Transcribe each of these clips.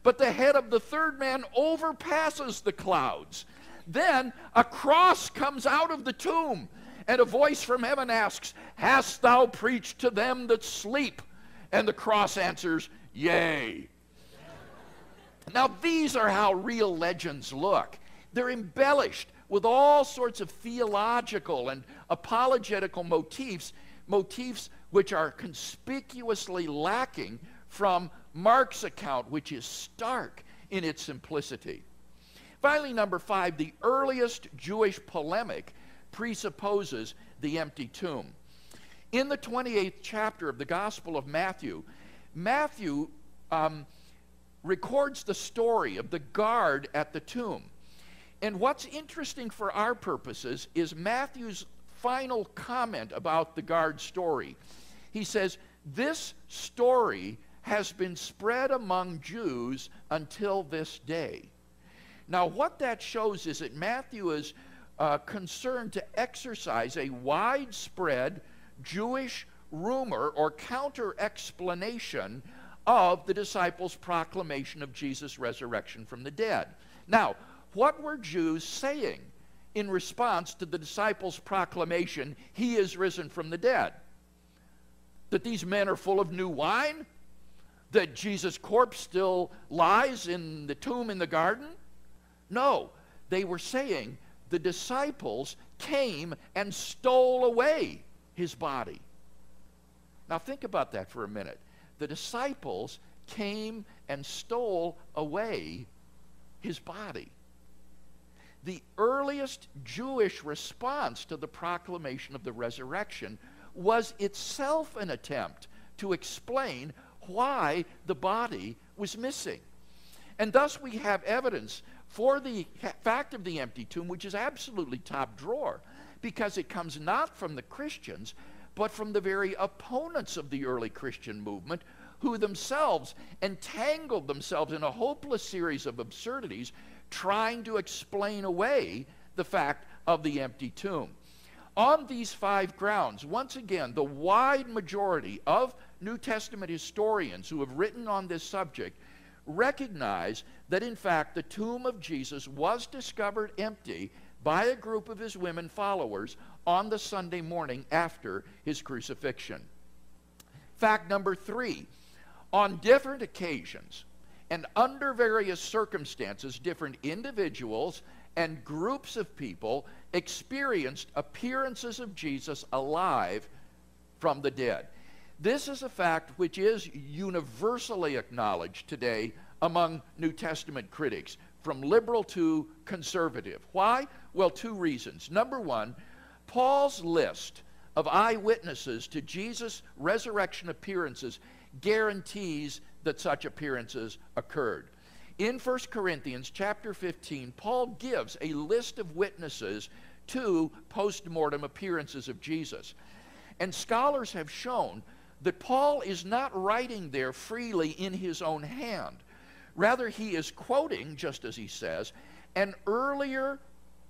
but the head of the third man overpasses the clouds. Then a cross comes out of the tomb, and a voice from heaven asks, "Hast thou preached to them that sleep?" And the cross answers, "Yea." Now these are how real legends look. They're embellished with all sorts of theological and apologetical motifs which are conspicuously lacking from Mark's account, which is stark in its simplicity. Finally, number 5, the earliest Jewish polemic presupposes the empty tomb. In the 28th chapter of the Gospel of Matthew, Matthew records the story of the guard at the tomb. And what's interesting for our purposes is Matthew's final comment about the guard story. He says, "This story has been spread among Jews until this day." Now, what that shows is that Matthew is concerned to exercise a widespread Jewish rumor or counter-explanation of the disciples' proclamation of Jesus' resurrection from the dead. Now, what were Jews saying in response to the disciples' proclamation, "He is risen from the dead"? That these men are full of new wine? That Jesus' corpse still lies in the tomb in the garden? No, they were saying the disciples came and stole away his body. Now think about that for a minute. The disciples came and stole away his body. The earliest Jewish response to the proclamation of the resurrection was itself an attempt to explain why the body was missing. And thus we have evidence for the fact of the empty tomb, which is absolutely top drawer, because it comes not from the Christians, but from the very opponents of the early Christian movement, who themselves entangled themselves in a hopeless series of absurdities, trying to explain away the fact of the empty tomb. On these 5 grounds, once again, the wide majority of New Testament historians who have written on this subject recognize that, in fact, the tomb of Jesus was discovered empty by a group of his women followers on the Sunday morning after his crucifixion. Fact number 3, on different occasions and under various circumstances, different individuals and groups of people experienced appearances of Jesus alive from the dead. This is a fact which is universally acknowledged today among New Testament critics, from liberal to conservative. Why? Well, 2 reasons. Number 1, Paul's list of eyewitnesses to Jesus' resurrection appearances guarantees that such appearances occurred. In 1 Corinthians chapter 15, Paul gives a list of witnesses to post-mortem appearances of Jesus. And scholars have shown that Paul is not writing there freely in his own hand. Rather, he is quoting, just as he says, an earlier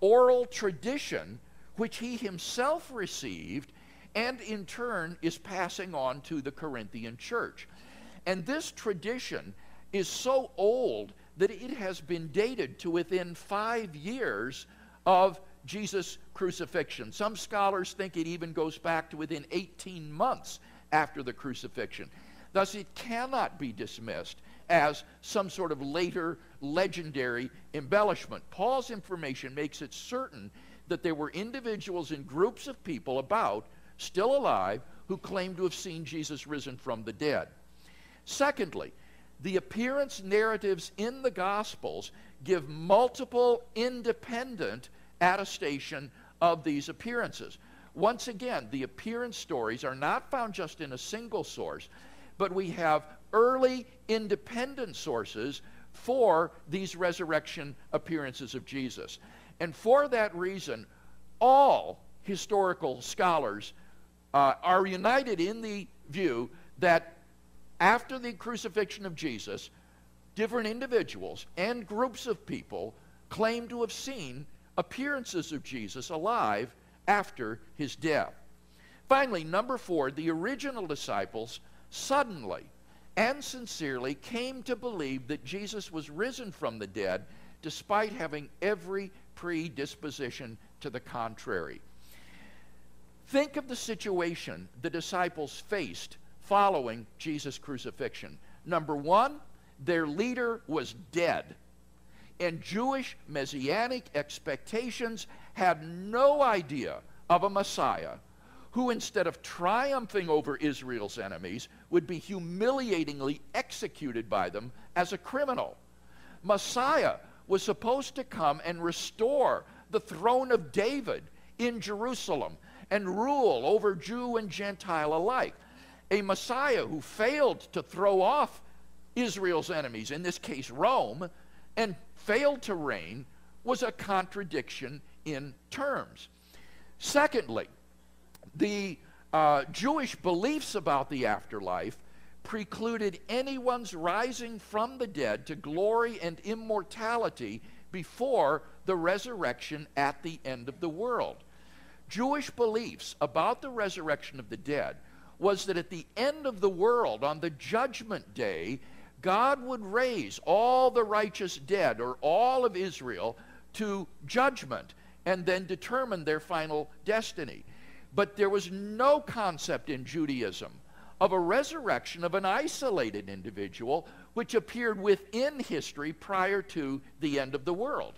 oral tradition which he himself received and in turn is passing on to the Corinthian church. And this tradition is so old that it has been dated to within 5 years of Jesus' crucifixion. Some scholars think it even goes back to within 18 months after the crucifixion. Thus, it cannot be dismissed as some sort of later legendary embellishment. Paul's information makes it certain that there were individuals and groups of people about, still alive, who claimed to have seen Jesus risen from the dead. Secondly, the appearance narratives in the Gospels give multiple independent attestation of these appearances. Once again, the appearance stories are not found just in a single source, but we have early independent sources for these resurrection appearances of Jesus. And for that reason, all historical scholars are united in the view that after the crucifixion of Jesus, different individuals and groups of people claim to have seen appearances of Jesus alive after his death. Finally, number 4, the original disciples suddenly and sincerely came to believe that Jesus was risen from the dead, despite having every predisposition to the contrary. Think of the situation the disciples faced following Jesus' crucifixion. Number one, their leader was dead, and Jewish messianic expectations had no idea of a Messiah who, instead of triumphing over Israel's enemies, would be humiliatingly executed by them as a criminal. Messiah was supposed to come and restore the throne of David in Jerusalem and rule over Jew and Gentile alike. A Messiah who failed to throw off Israel's enemies, in this case Rome, and failed to reign, was a contradiction in terms. Secondly, the Jewish beliefs about the afterlife precluded anyone's rising from the dead to glory and immortality before the resurrection at the end of the world. Jewish beliefs about the resurrection of the dead was that at the end of the world, on the judgment day, God would raise all the righteous dead, or all of Israel, to judgment and then determine their final destiny. But there was no concept in Judaism of a resurrection of an isolated individual which appeared within history prior to the end of the world.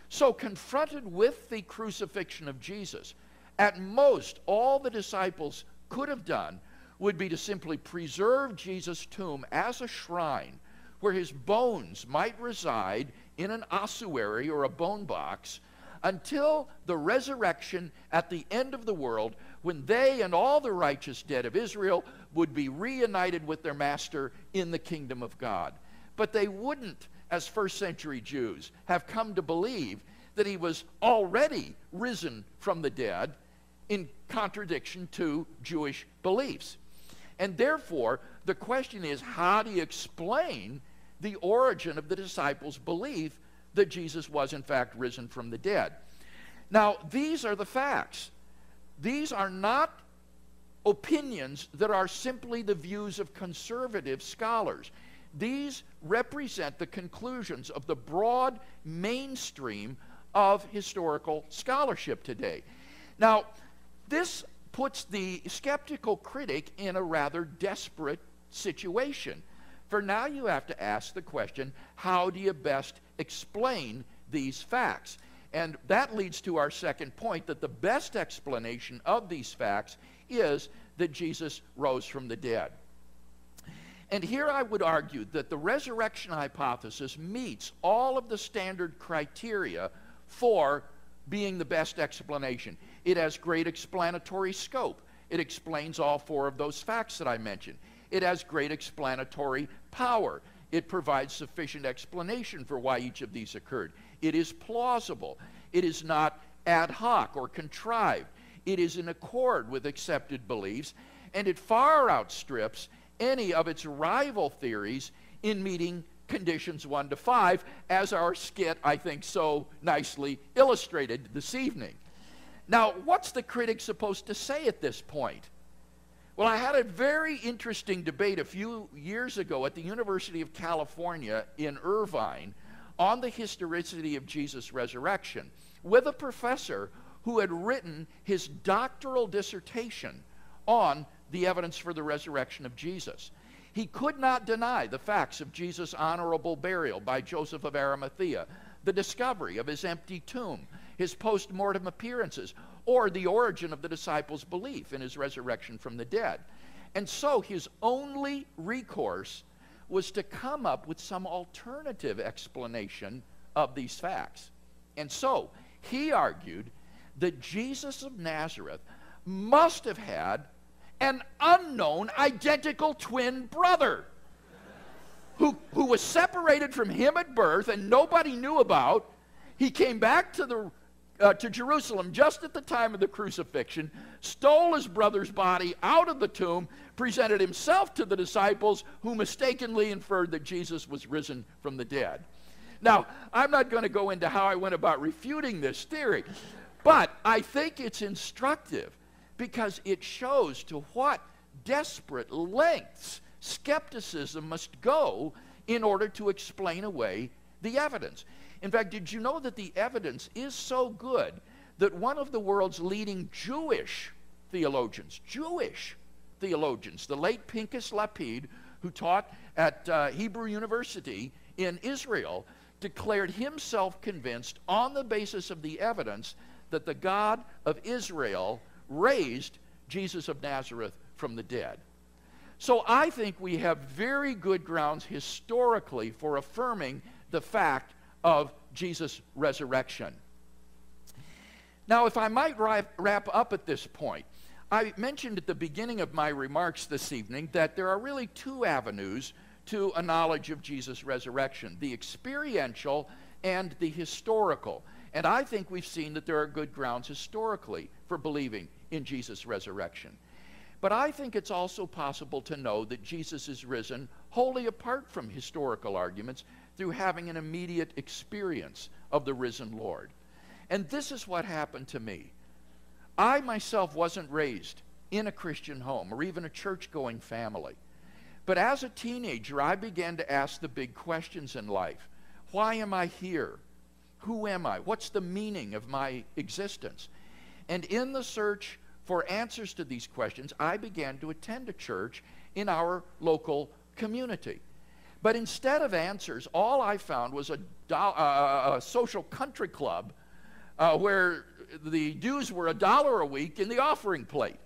So, confronted with the crucifixion of Jesus, at most all the disciples could have done would be to simply preserve Jesus' tomb as a shrine where his bones might reside in an ossuary or a bone box until the resurrection at the end of the world, when they and all the righteous dead of Israel would be reunited with their master in the kingdom of God. But they wouldn't, as first century Jews, have come to believe that he was already risen from the dead, in contradiction to Jewish beliefs. And therefore, the question is, how do you explain the origin of the disciples' belief that Jesus was in fact risen from the dead? Now, these are the facts. These are not opinions that are simply the views of conservative scholars. These represent the conclusions of the broad mainstream of historical scholarship today. Now, this puts the skeptical critic in a rather desperate situation. For now you have to ask the question, how do you best explain these facts? And that leads to our second point, that the best explanation of these facts is that Jesus rose from the dead. And here I would argue that the resurrection hypothesis meets all of the standard criteria for being the best explanation. It has great explanatory scope. It explains all four of those facts that I mentioned. It has great explanatory power. It provides sufficient explanation for why each of these occurred. It is plausible. It is not ad hoc or contrived. It is in accord with accepted beliefs, and it far outstrips any of its rival theories in meeting conditions 1 to 5, as our skit, I think, so nicely illustrated this evening. Now, what's the critic supposed to say at this point? Well, I had a very interesting debate a few years ago at the University of California in Irvine on the historicity of Jesus' resurrection with a professor who had written his doctoral dissertation on the evidence for the resurrection of Jesus. He could not deny the facts of Jesus' honorable burial by Joseph of Arimathea, the discovery of his empty tomb, his post-mortem appearances, or the origin of the disciples' belief in his resurrection from the dead. And so his only recourse was to come up with some alternative explanation of these facts. And so he argued that Jesus of Nazareth must have had an unknown identical twin brother who was separated from him at birth and nobody knew about. He came back to Jerusalem just at the time of the crucifixion, stole his brother's body out of the tomb, presented himself to the disciples, who mistakenly inferred that Jesus was risen from the dead. Now, I'm not going to go into how I went about refuting this theory, but I think it's instructive because it shows to what desperate lengths skepticism must go in order to explain away the evidence. In fact, did you know that the evidence is so good that one of the world's leading Jewish theologians, the late Pinchas Lapid, who taught at Hebrew University in Israel, declared himself convinced on the basis of the evidence that the God of Israel raised Jesus of Nazareth from the dead. So I think we have very good grounds historically for affirming the fact of Jesus' resurrection. Now, if I might wrap up at this point, I mentioned at the beginning of my remarks this evening that there are really two avenues to a knowledge of Jesus' resurrection, the experiential and the historical. And I think we've seen that there are good grounds historically for believing in Jesus' resurrection. But I think it's also possible to know that Jesus is risen wholly apart from historical arguments through having an immediate experience of the risen Lord. And this is what happened to me. I myself wasn't raised in a Christian home or even a church-going family. But as a teenager, I began to ask the big questions in life. Why am I here? Who am I? What's the meaning of my existence? And in the search for answers to these questions, I began to attend a church in our local community. But instead of answers, all I found was a social country club where the dues were $1 a week in the offering plate.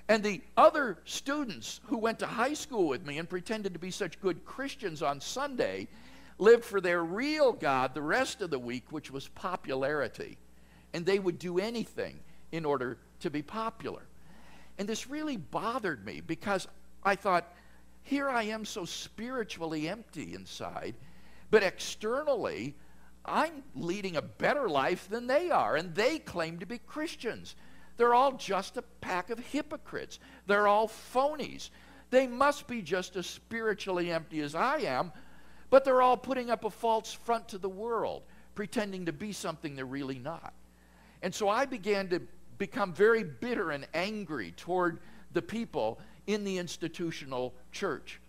And the other students who went to high school with me and pretended to be such good Christians on Sunday lived for their real God the rest of the week, which was popularity. And they would do anything in order to be popular. And this really bothered me because I thought, here I am so spiritually empty inside, but externally, I'm leading a better life than they are, and they claim to be Christians. They're all just a pack of hypocrites. They're all phonies. They must be just as spiritually empty as I am, but they're all putting up a false front to the world, pretending to be something they're really not. And so I began to become very bitter and angry toward the people in the institutional church.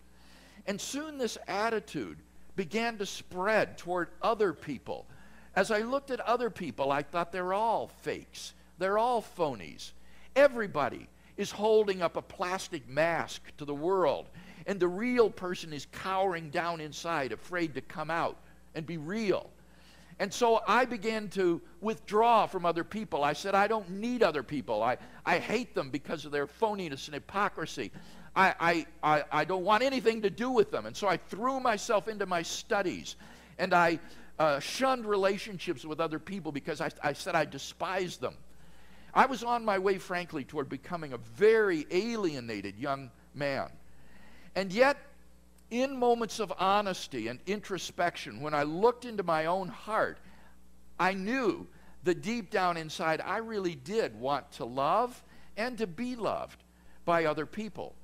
And soon this attitude began to spread toward other people. As I looked at other people, I thought they're all fakes. They're all phonies. Everybody is holding up a plastic mask to the world, and the real person is cowering down inside, afraid to come out and be real. And so I began to withdraw from other people. I said, I don't need other people. I hate them because of their phoniness and hypocrisy. I don't want anything to do with them. And so I threw myself into my studies, and I shunned relationships with other people because I said I despised them. I was on my way, frankly, toward becoming a very alienated young man. And yet, in moments of honesty and introspection, when I looked into my own heart, I knew that deep down inside, I really did want to love and to be loved by other people.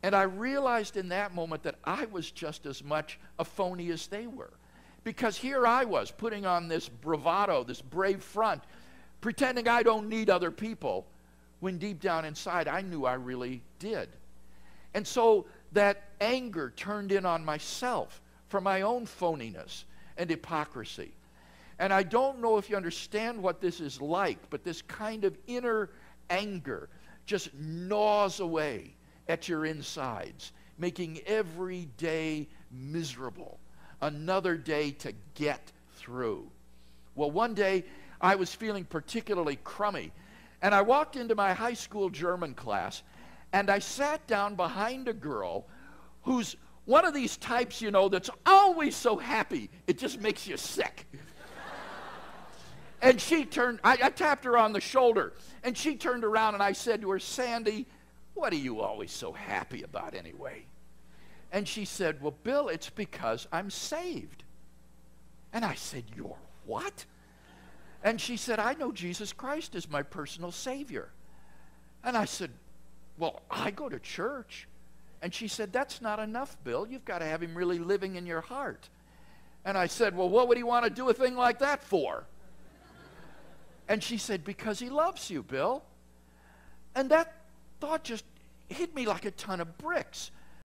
And I realized in that moment that I was just as much a phony as they were. Because here I was, putting on this bravado, this brave front, pretending I don't need other people, when deep down inside, I knew I really did. And so that anger turned in on myself for my own phoniness and hypocrisy. And I don't know if you understand what this is like, but this kind of inner anger just gnaws away at your insides, making every day miserable, another day to get through. Well, one day I was feeling particularly crummy, and I walked into my high school German class, and I sat down behind a girl who's one of these types, you know, that's always so happy, it just makes you sick. And she turned, I tapped her on the shoulder, and she turned around, and I said to her, Sandy, what are you always so happy about anyway? And she said, well, Bill, it's because I'm saved. And I said, you're what? And she said, I know Jesus Christ is my personal Savior. And I said, well, I go to church. And she said, that's not enough, Bill. You've got to have him really living in your heart. And I said, well, what would he want to do a thing like that for? And she said, because he loves you, Bill. And that thought just hit me like a ton of bricks.